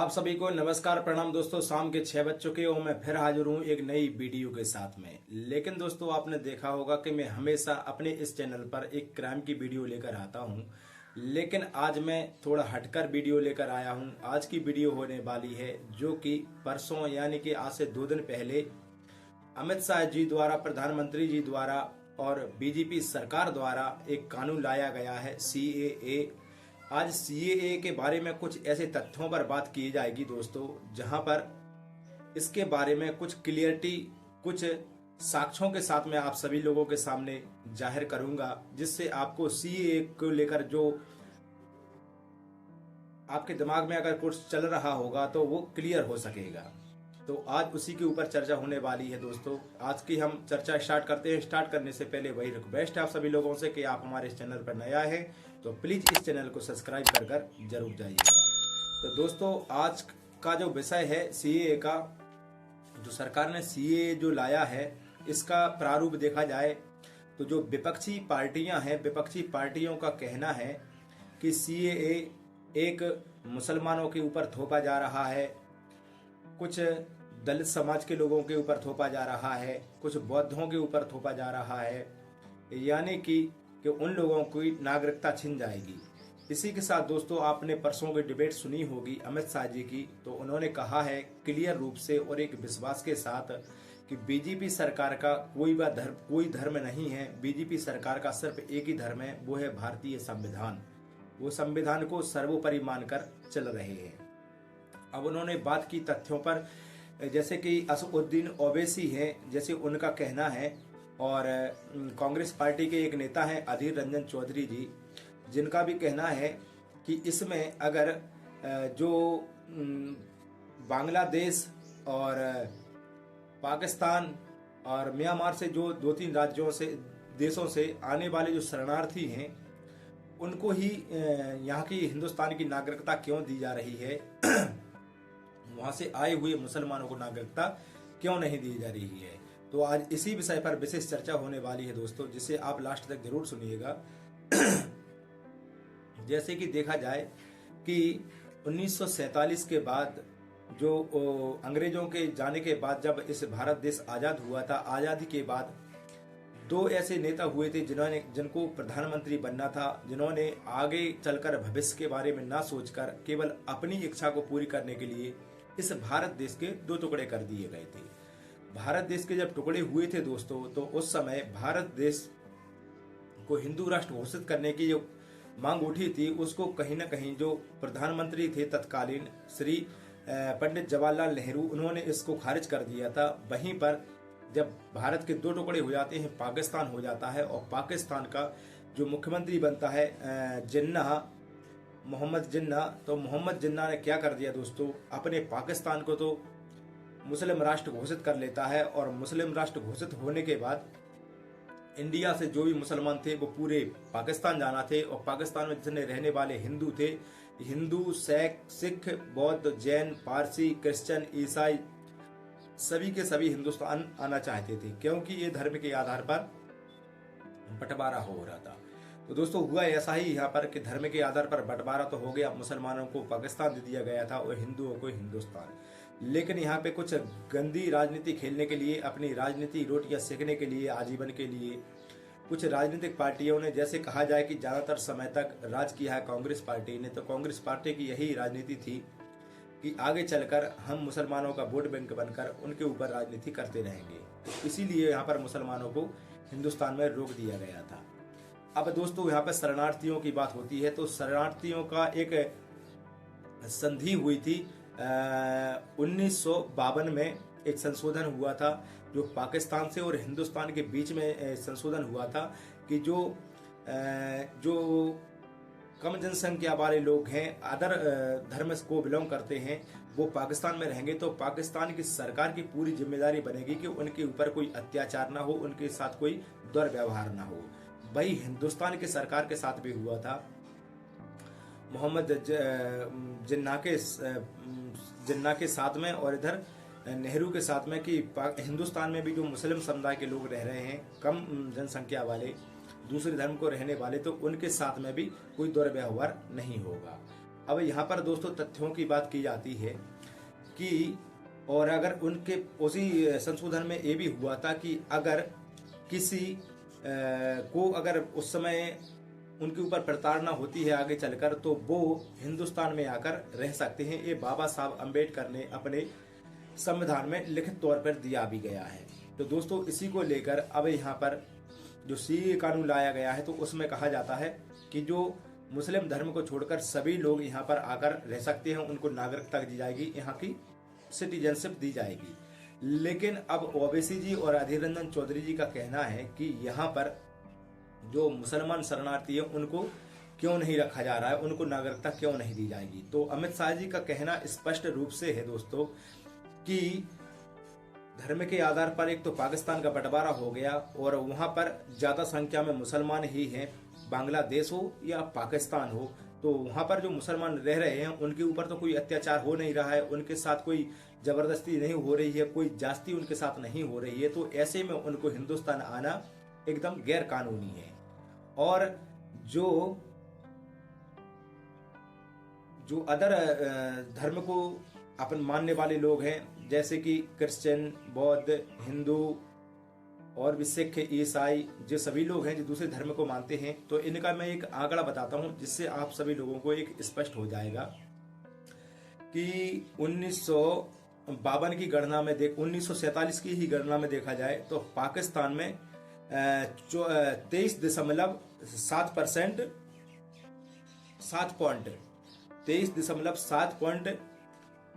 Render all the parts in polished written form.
आप सभी को नमस्कार प्रणाम दोस्तों। शाम के 6 बज चुके और मैं फिर हाजिर हूँ एक नई वीडियो के साथ में। लेकिन दोस्तों आपने देखा होगा कि मैं हमेशा अपने इस चैनल पर एक क्राइम की वीडियो लेकर आता हूँ, लेकिन आज मैं थोड़ा हटकर वीडियो लेकर आया हूँ। आज की वीडियो होने वाली है जो कि परसों यानी कि आज से 2 दिन पहले अमित शाह जी द्वारा, प्रधानमंत्री जी द्वारा और बीजेपी सरकार द्वारा एक कानून लाया गया है CAA। आज CAA के बारे में कुछ ऐसे तथ्यों पर बात की जाएगी दोस्तों, जहां पर इसके बारे में कुछ क्लियरिटी, कुछ साक्ष्यों के साथ मैं आप सभी लोगों के सामने जाहिर करूंगा, जिससे आपको CAA को लेकर जो आपके दिमाग में अगर कुछ चल रहा होगा तो वो क्लियर हो सकेगा। तो आज उसी के ऊपर चर्चा होने वाली है दोस्तों। आज की हम चर्चा स्टार्ट करते हैं। स्टार्ट करने से पहले वही रिक्वेस्ट है आप सभी लोगों से कि आप हमारे इस चैनल पर नया है तो प्लीज इस चैनल को सब्सक्राइब कर जरूर जाइएगा। तो दोस्तों आज का जो विषय है CAA का, जो सरकार ने CAA जो लाया है, इसका प्रारूप देखा जाए तो जो विपक्षी पार्टियां हैं, विपक्षी पार्टियों का कहना है कि CAA एक मुसलमानों के ऊपर थोपा जा रहा है, कुछ दलित समाज के लोगों के ऊपर थोपा जा रहा है, कुछ बौद्धों के ऊपर थोपा जा रहा है, यानी कि उन लोगों की नागरिकता छिन जाएगी। इसी के साथ दोस्तों आपने परसों की डिबेट सुनी होगी अमित शाह जी की, तो उन्होंने कहा है क्लियर रूप से और एक विश्वास के साथ कि बीजेपी सरकार का कोई धर्म नहीं है। बीजेपी सरकार का सिर्फ एक ही धर्म है, वो है भारतीय संविधान। वो संविधान को सर्वोपरि मानकर चल रहे हैं। अब उन्होंने बात की तथ्यों पर, जैसे कि असदुद्दीन ओवैसी हैं, जैसे उनका कहना है, और कांग्रेस पार्टी के एक नेता हैं अधीर रंजन चौधरी जी, जिनका भी कहना है कि इसमें अगर जो बांग्लादेश और पाकिस्तान और म्यांमार से जो 2-3 देशों से आने वाले जो शरणार्थी हैं, उनको ही यहाँ की हिंदुस्तान की नागरिकता क्यों दी जा रही है, वहां से आए हुए मुसलमानों को नागरिकता क्यों नहीं दी जा रही है। तो आज इसी विषय पर विशेष चर्चा होने वाली है दोस्तों, जिसे आप लास्ट तक जरूर सुनिएगा। जैसे कि देखा जाए कि 1947 के बाद, जो अंग्रेजों के जाने के बाद जब इस भारत देश आजाद हुआ था, आजादी के बाद 2 ऐसे नेता हुए थे जिनको प्रधानमंत्री बनना था, जिन्होंने आगे चलकर भविष्य के बारे में ना सोचकर केवल अपनी इच्छा को पूरी करने के लिए इस भारत देश के 2 टुकड़े कर दिए गए थे। भारत देश के जब टुकड़े हुए थे दोस्तों, तो उस समय भारत देश को हिंदू राष्ट्र घोषित करने की जो मांग उठी थी, उसको कहीं ना कहीं जो प्रधानमंत्री थे तत्कालीन श्री पंडित जवाहरलाल नेहरू, उन्होंने इसको खारिज कर दिया था। वहीं पर जब भारत के 2 टुकड़े हो जाते हैं, पाकिस्तान हो जाता है, और पाकिस्तान का जो मुख्यमंत्री बनता है मोहम्मद जिन्ना, तो मोहम्मद जिन्ना ने क्या कर दिया दोस्तों, अपने पाकिस्तान को तो मुस्लिम राष्ट्र घोषित कर लेता है। और मुस्लिम राष्ट्र घोषित होने के बाद इंडिया से जो भी मुसलमान थे वो पूरे पाकिस्तान जाना थे, और पाकिस्तान में जितने रहने वाले हिंदू थे, हिंदू, सिख, बौद्ध, जैन, पारसी, क्रिश्चियन, ईसाई, सभी के सभी हिंदुस्तान आना चाहते थे, क्योंकि ये धर्म के आधार पर बंटवारा हो रहा था। तो दोस्तों हुआ ऐसा ही यहाँ पर कि धर्म के आधार पर बंटवारा तो हो गया, मुसलमानों को पाकिस्तान दे दिया गया था और हिंदुओं को हिंदुस्तान। लेकिन यहाँ पे कुछ गंदी राजनीति खेलने के लिए, अपनी राजनीति रोटियां सेकने के लिए, आजीवन के लिए कुछ राजनीतिक पार्टियों ने, जैसे कहा जाए कि ज्यादातर समय तक राज किया है कांग्रेस पार्टी ने, तो कांग्रेस पार्टी की यही राजनीति थी कि आगे चलकर हम मुसलमानों का वोट बैंक बनकर उनके ऊपर राजनीति करते रहेंगे। इसीलिए यहाँ पर मुसलमानों को हिंदुस्तान में रोक दिया गया था। अब दोस्तों यहाँ पर शरणार्थियों की बात होती है, तो शरणार्थियों का एक संधि हुई थी 1952 में, एक संशोधन हुआ था जो पाकिस्तान से और हिंदुस्तान के बीच में संशोधन हुआ था कि जो कम जनसंख्या वाले लोग हैं, अदर धर्म को बिलोंग करते हैं, वो पाकिस्तान में रहेंगे तो पाकिस्तान की सरकार की पूरी जिम्मेदारी बनेगी कि उनके ऊपर कोई अत्याचार ना हो, उनके साथ कोई दुर्व्यवहार ना हो। वही हिंदुस्तान की सरकार के साथ भी हुआ था, मोहम्मद जिन्ना के साथ में, और इधर नेहरू के साथ में, कि हिंदुस्तान में भी जो मुस्लिम समुदाय के लोग रह रहे हैं, कम जनसंख्या वाले, दूसरे धर्म को रहने वाले, तो उनके साथ में भी कोई दुर्व्यवहार नहीं होगा। अब यहाँ पर दोस्तों तथ्यों की बात की जाती है कि, और अगर उनके उसी संशोधन में ये भी हुआ था कि अगर किसी को अगर उस समय उनके ऊपर प्रताड़ना होती है आगे चलकर, तो वो हिंदुस्तान में आकर रह सकते हैं। ये बाबा साहब अम्बेडकर ने अपने संविधान में लिखित तौर पर दिया भी गया है। तो दोस्तों इसी को लेकर अब यहाँ पर जो सीएए कानून लाया गया है, तो उसमें कहा जाता है कि जो मुस्लिम धर्म को छोड़कर सभी लोग यहाँ पर आकर रह सकते हैं, उनको नागरिकता दी जाएगी, यहाँ की सिटीजनशिप दी जाएगी। लेकिन अब ओवैसी जी और अधीर रंजन चौधरी जी का कहना है कि यहाँ पर जो मुसलमान शरणार्थी है उनको क्यों नहीं रखा जा रहा है, उनको नागरिकता क्यों नहीं दी जाएगी। तो अमित शाह जी का कहना स्पष्ट रूप से है दोस्तों कि धर्म के आधार पर एक तो पाकिस्तान का बंटवारा हो गया और वहां पर ज्यादा संख्या में मुसलमान ही हैं, बांग्लादेश हो या पाकिस्तान हो, तो वहां पर जो मुसलमान रह रहे हैं उनके ऊपर तो कोई अत्याचार हो नहीं रहा है, उनके साथ कोई जबरदस्ती नहीं हो रही है, कोई जास्ती उनके साथ नहीं हो रही है। तो ऐसे में उनको हिंदुस्तान आना एकदम गैर कानूनी है। और जो अदर धर्म को अपन मानने वाले लोग हैं, जैसे कि क्रिश्चियन, बौद्ध, हिंदू और भी सिख, ईसाई, जो सभी लोग हैं जो दूसरे धर्म को मानते हैं, तो इनका मैं एक आंकड़ा बताता हूं जिससे आप सभी लोगों को एक स्पष्ट हो जाएगा कि 1952 की गणना में 1947 की ही गणना में देखा जाए तो पाकिस्तान में 23.7%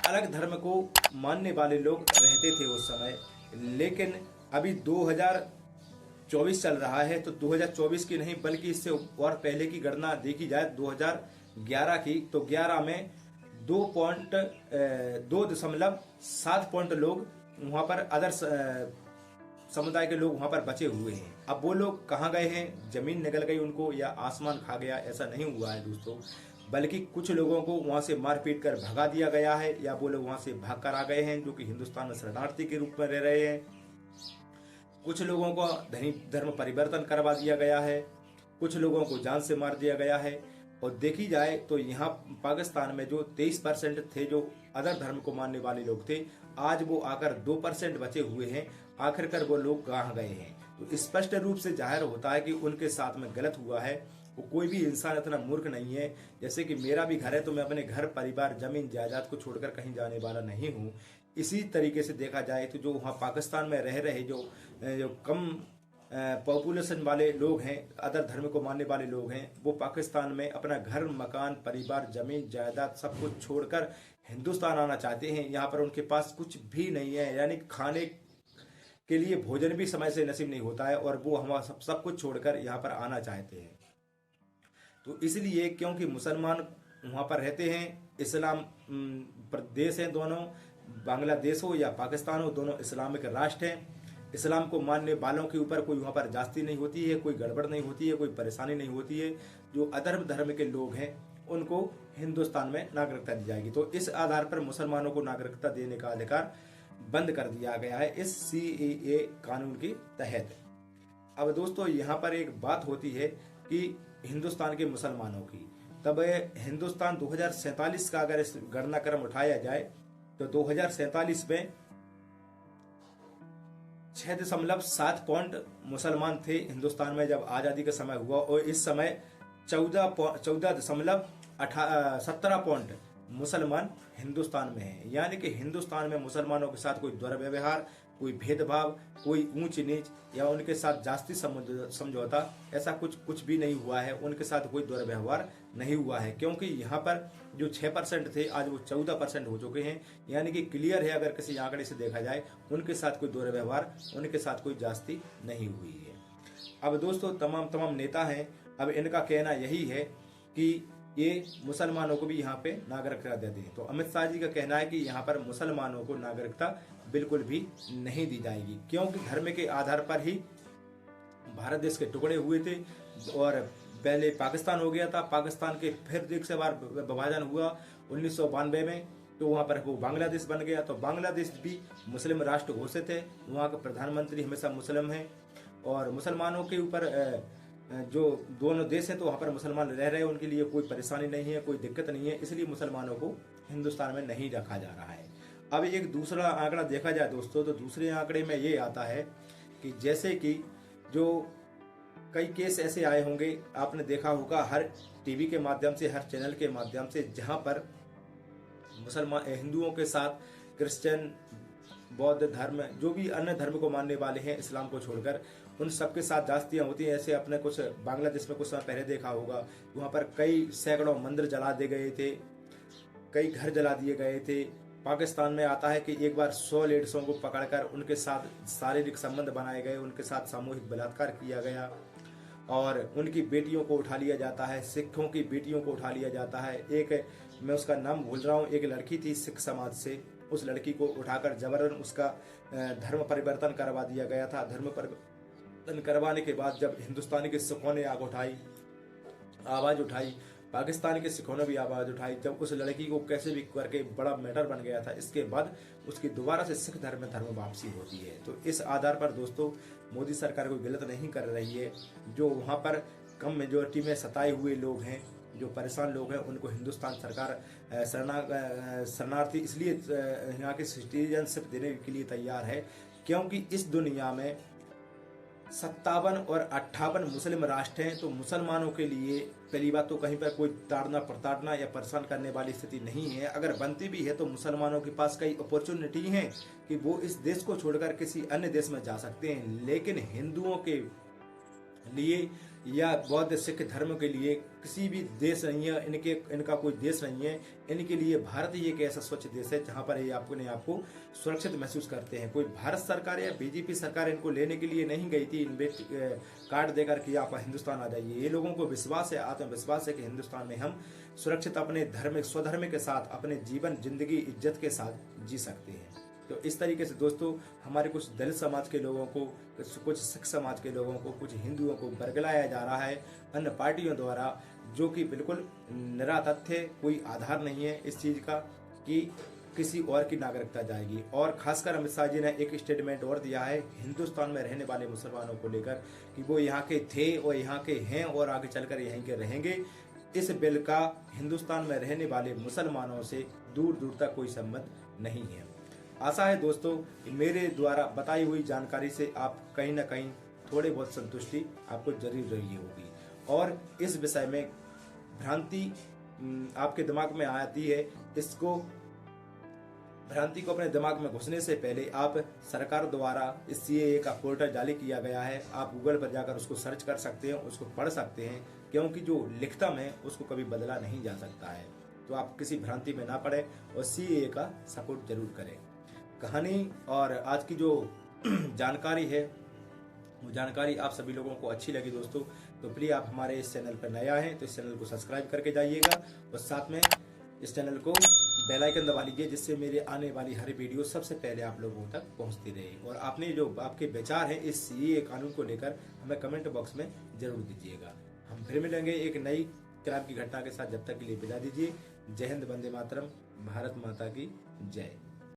अलग धर्म को मानने वाले लोग रहते थे उस समय। लेकिन अभी 2024 चल रहा है, तो 2024 की नहीं बल्कि इससे और पहले की गणना देखी जाए 2011 की, तो 11 में 2.7 पॉइंट लोग वहां पर अदर समुदाय के लोग वहां पर बचे हुए हैं। अब वो लोग कहाँ गए हैं, जमीन निकल गई उनको या आसमान खा गया, ऐसा नहीं हुआ है दोस्तों, बल्कि कुछ लोगों को वहां से मार पीट कर भगा दिया गया है या वो लोग वहां से भाग कर आ गए हैं जो कि हिंदुस्तान में शरणार्थी के रूप में रह रहे हैं। कुछ लोगों को धर्म परिवर्तन करवा दिया गया है, कुछ लोगों को जान से मार दिया गया है। और देखी जाए तो यहाँ पाकिस्तान में जो 23% थे जो अदर धर्म को मानने वाले लोग थे, आज वो आकर 2% बचे हुए हैं। आखिरकार वो लोग कहाँ गए हैं? तो स्पष्ट रूप से जाहिर होता है कि उनके साथ में गलत हुआ है। वो कोई भी इंसान इतना मूर्ख नहीं है, जैसे कि मेरा भी घर है तो मैं अपने घर परिवार जमीन जायदाद को छोड़कर कहीं जाने वाला नहीं हूँ। इसी तरीके से देखा जाए तो जो वहाँ पाकिस्तान में रह रहे जो कम पॉपुलेशन वाले लोग हैं, अदर धर्म को मानने वाले लोग हैं, वो पाकिस्तान में अपना घर, मकान, परिवार, जमीन जायदाद सब कुछ छोड़कर हिंदुस्तान आना चाहते हैं। यहाँ पर उनके पास कुछ भी नहीं है, यानी खाने के लिए भोजन भी समय से नसीब नहीं होता है और वो हमारा सब कुछ छोड़कर यहाँ पर आना चाहते हैं। तो इसलिए क्योंकि मुसलमान वहाँ पर रहते हैं, इस्लाम प्रदेश हैं दोनों, बांग्लादेश हो या पाकिस्तान हो, दोनों इस्लामिक राष्ट्र हैं। इस्लाम को मानने वालों के ऊपर कोई वहाँ पर जास्ती नहीं होती है, कोई गड़बड़ नहीं होती है, कोई परेशानी नहीं होती है। जो अधर्म धर्म के लोग हैं उनको हिंदुस्तान में नागरिकता दी जाएगी। तो इस आधार पर मुसलमानों को नागरिकता देने का अधिकार बंद कर दिया गया है इस सीएए कानून के तहत। अब दोस्तों यहाँ पर एक बात होती है कि हिंदुस्तान के मुसलमानों की, तब हिंदुस्तान 2047 का अगर इस गणना क्रम उठाया जाए तो 2047 में 6.7 पॉइंट मुसलमान थे हिंदुस्तान में जब आज़ादी का समय हुआ, और इस समय 14.17 पॉइंट मुसलमान हिंदुस्तान में हैं। यानी कि हिंदुस्तान में मुसलमानों के साथ कोई दुर्व्यवहार, कोई भेदभाव, कोई ऊंच नीच या उनके साथ जास्ती समझौता ऐसा कुछ भी नहीं हुआ है। उनके साथ कोई दुर्व्यवहार नहीं हुआ है, क्योंकि यहाँ पर जो 6% थे आज वो 14% हो चुके हैं। यानी कि क्लियर है, अगर किसी आंकड़े से देखा जाए उनके साथ कोई दुर्व्यवहार, उनके साथ कोई जास्ती नहीं हुई है। अब दोस्तों तमाम नेता हैं, अब इनका कहना यही है कि ये मुसलमानों को भी यहाँ पे नागरिकता दे दें। तो अमित शाह जी का कहना है कि यहाँ पर मुसलमानों को नागरिकता बिल्कुल भी नहीं दी जाएगी, क्योंकि धर्म के आधार पर ही भारत देश के टुकड़े हुए थे और पहले पाकिस्तान हो गया था। पाकिस्तान के फिर एक से बार विभाजन हुआ 1992 में, तो वहाँ पर वो बांग्लादेश बन गया। तो बांग्लादेश भी मुस्लिम राष्ट्र घोषित है, वहाँ का प्रधानमंत्री हमेशा मुस्लिम है और मुसलमानों के ऊपर जो दोनों देश हैं तो वहाँ पर मुसलमान रह रहे हैं, उनके लिए कोई परेशानी नहीं है, कोई दिक्कत नहीं है, इसलिए मुसलमानों को हिंदुस्तान में नहीं रखा जा रहा है। अब एक दूसरा आंकड़ा देखा जाए दोस्तों, तो दूसरे आंकड़े में ये आता है कि जैसे कि जो कई केस ऐसे आए होंगे, आपने देखा होगा हर टीवी के माध्यम से, हर चैनल के माध्यम से, जहाँ पर मुसलमान हिंदुओं के साथ क्रिश्चियन, बौद्ध धर्म, जो भी अन्य धर्म को मानने वाले हैं इस्लाम को छोड़कर, उन सबके साथ जास्तियाँ होती हैं। ऐसे अपने कुछ बांग्लादेश में कुछ समय पहले देखा होगा, वहाँ पर कई सैकड़ों मंदिर जला दिए गए थे, कई घर जला दिए गए थे। पाकिस्तान में आता है कि एक बार 100 लेडीजों को पकड़कर उनके साथ शारीरिक संबंध बनाए गए, उनके साथ सामूहिक बलात्कार किया गया और उनकी बेटियों को उठा लिया जाता है, सिखों की बेटियों को उठा लिया जाता है। एक, मैं उसका नाम भूल रहा हूँ, एक लड़की थी सिख समाज से, उस लड़की को उठाकर जबरन उसका धर्म परिवर्तन करवा दिया गया था। धर्म परिवर्तन करवाने के बाद जब हिंदुस्तानी के सिखों ने आवाज़ उठाई, पाकिस्तान के सिखों ने भी आवाज़ उठाई, जब उस लड़की को कैसे भी करके बड़ा मैटर बन गया था। इसके बाद उसकी दोबारा से सिख धर्म में धर्म वापसी होती है। तो इस आधार पर दोस्तों मोदी सरकार कोई गलत नहीं कर रही है। जो वहाँ पर कम मेजोरिटी में सताए हुए लोग हैं, जो परेशान लोग हैं, उनको हिंदुस्तान सरकार शरणार्थी इसलिए यहाँ की सिटीजनशिप देने के लिए तैयार है क्योंकि इस दुनिया में 57 और 58 मुस्लिम राष्ट्र हैं। तो मुसलमानों के लिए पहली बात तो कहीं पर कोई ताड़ना प्रताड़ना या परेशान करने वाली स्थिति नहीं है। अगर बनती भी है तो मुसलमानों के पास कई अपॉर्चुनिटी हैं कि वो इस देश को छोड़कर किसी अन्य देश में जा सकते हैं, लेकिन हिंदुओं के लिए या बौद्ध सिख धर्म के लिए किसी भी देश नहीं है, इनका कोई देश नहीं है। इनके लिए भारत ही एक ऐसा स्वच्छ देश है जहाँ पर ये आपको सुरक्षित महसूस करते हैं। कोई भारत सरकार या बीजेपी सरकार इनको लेने के लिए नहीं गई थी कार्ड देकर कि आप हिंदुस्तान आ जाइए। ये लोगों को विश्वास है, आत्मविश्वास है कि हिंदुस्तान में हम सुरक्षित अपने स्वधर्म के साथ अपने जीवन जिंदगी इज्जत के साथ जी सकते हैं। तो इस तरीके से दोस्तों हमारे कुछ दलित समाज के लोगों को, कुछ सिख समाज के लोगों को, कुछ हिंदुओं को बरगलाया जा रहा है अन्य पार्टियों द्वारा, जो कि बिल्कुल निरा तथ्य, कोई आधार नहीं है इस चीज़ का कि किसी और की नागरिकता जाएगी। और खासकर अमित शाह जी ने एक स्टेटमेंट और दिया है हिंदुस्तान में रहने वाले मुसलमानों को लेकर कि वो यहाँ के थे और यहाँ के हैं और आगे चलकर यहीं के रहेंगे। इस बिल का हिंदुस्तान में रहने वाले मुसलमानों से दूर दूर तक कोई संबंध नहीं है। आशा है दोस्तों मेरे द्वारा बताई हुई जानकारी से आप कहीं ना कहीं थोड़े बहुत संतुष्टि आपको जरूर रही होगी। और इस विषय में भ्रांति आपके दिमाग में आती है, इसको भ्रांति को अपने दिमाग में घुसने से पहले आप सरकार द्वारा इस सीएए का पोर्टल जारी किया गया है, आप गूगल पर जाकर उसको सर्च कर सकते हैं, उसको पढ़ सकते हैं, क्योंकि जो लिखता है उसको कभी बदला नहीं जा सकता है। तो आप किसी भ्रांति में ना पड़े और सीएए का सपोर्ट जरूर करें। कहानी और आज की जो जानकारी है वो जानकारी आप सभी लोगों को अच्छी लगी दोस्तों, तो प्लीज़ आप हमारे इस चैनल पर नया हैं तो इस चैनल को सब्सक्राइब करके जाइएगा और साथ में इस चैनल को बेल आइकन दबा लीजिए, जिससे मेरे आने वाली हर वीडियो सबसे पहले आप लोगों तक पहुंचती रहे। और आपने जो आपके विचार हैं इस सीएए कानून को लेकर हमें कमेंट बॉक्स में जरूर दीजिएगा। हम फिर मिलेंगे एक नई क्रांति की घटना के साथ, जब तक के लिए विदा दीजिए। जय हिंद, वंदे मातरम, भारत माता की जय।